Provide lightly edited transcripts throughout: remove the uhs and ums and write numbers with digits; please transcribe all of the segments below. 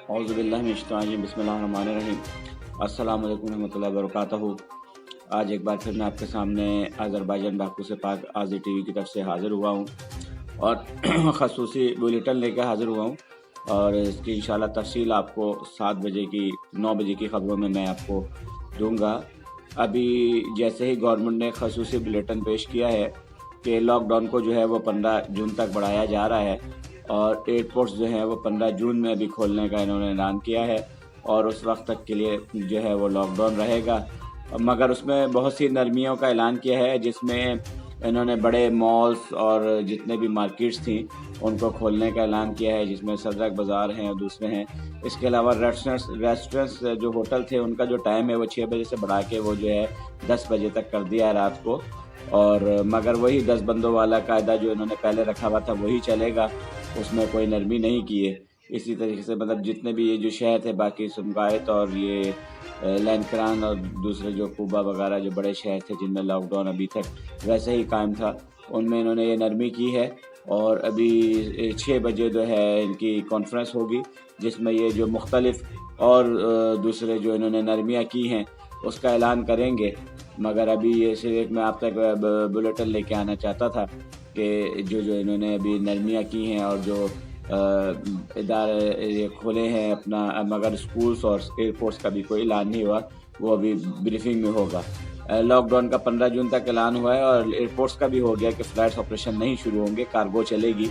औज़ु बिल्लाहि मिनश शैतानिर रजीम, बिस्मिल्लाहिर्रहमानिर्रहीम। अस्सलामु अलैकुम रहमतुल्लाहि व बरकातहू। आज एक बार फिर मैं आपके सामने अज़रबैजान बाकू से पाक आज़ी टीवी की तरफ से हाज़िर हुआ हूँ और ख़ुसूसी बुलेटिन लेकर हाज़िर हुआ हूँ और इसकी इंशाल्लाह तफ़सील आपको 7 बजे की 9 बजे की ख़बरों में मैं आपको दूँगा। अभी जैसे ही गवर्नमेंट ने ख़ुसूसी बुलेटिन पेश किया है कि लॉकडाउन को जो है वो 15 जून तक बढ़ाया जा रहा है और एयरपोर्ट्स जो हैं वो 15 जून में अभी खोलने का इन्होंने ऐलान किया है और उस वक्त तक के लिए जो है वो लॉकडाउन रहेगा। मगर उसमें बहुत सी नरमियों का ऐलान किया है, जिसमें इन्होंने बड़े मॉल्स और जितने भी मार्केट्स थी उनको खोलने का ऐलान किया है, जिसमें सदरक बाज़ार हैं और दूसरे हैं। इसके अलावा रेस्टोरेंट्स जो होटल थे उनका जो टाइम है वो 6 बजे से बढ़ा के वो जो है 10 बजे तक कर दिया है रात को। और मगर वही 10 बंदों वाला कायदा जो इन्होंने पहले रखा हुआ था वही चलेगा, उसमें कोई नरमी नहीं की है। इसी तरीके से मतलब जितने भी ये जो शहर थे बाकी सुमगायत और ये लैंक्रान और दूसरे जो कुबा वगैरह जो बड़े शहर थे जिनमें लॉकडाउन अभी तक वैसे ही कायम था, उनमें इन्होंने ये नरमी की है। और अभी 6 बजे जो है इनकी कॉन्फ्रेंस होगी जिसमें ये जो मुख्तलिफ और दूसरे जो इन्होंने नरमियाँ की हैं उसका ऐलान करेंगे। मगर अभी ये सिर्फ एक मैं आप तक बुलेटिन लेके आना चाहता था कि जो इन्होंने अभी नरमियाँ की हैं और जो इदारे ये खोले हैं अपना, मगर स्कूल्स और एयरपोर्ट्स का भी कोई ऐलान नहीं हुआ, वो अभी ब्रीफिंग में होगा। लॉकडाउन का 15 जून तक ऐलान हुआ है और एयरपोर्ट्स का भी हो गया कि फ़्लाइट्स ऑपरेशन नहीं शुरू होंगे, कार्गो चलेगी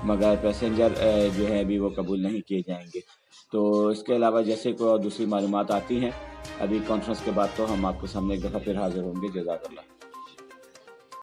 मगर पैसेंजर जो है अभी वो कबूल नहीं किए जाएंगे। तो इसके अलावा जैसे कोई और दूसरी मालूमात आती हैं अभी कॉन्फ्रेंस के बाद तो हम आपके सामने एक दफ़ा फिर हाज़िर होंगे। जज़ाकल्लाह।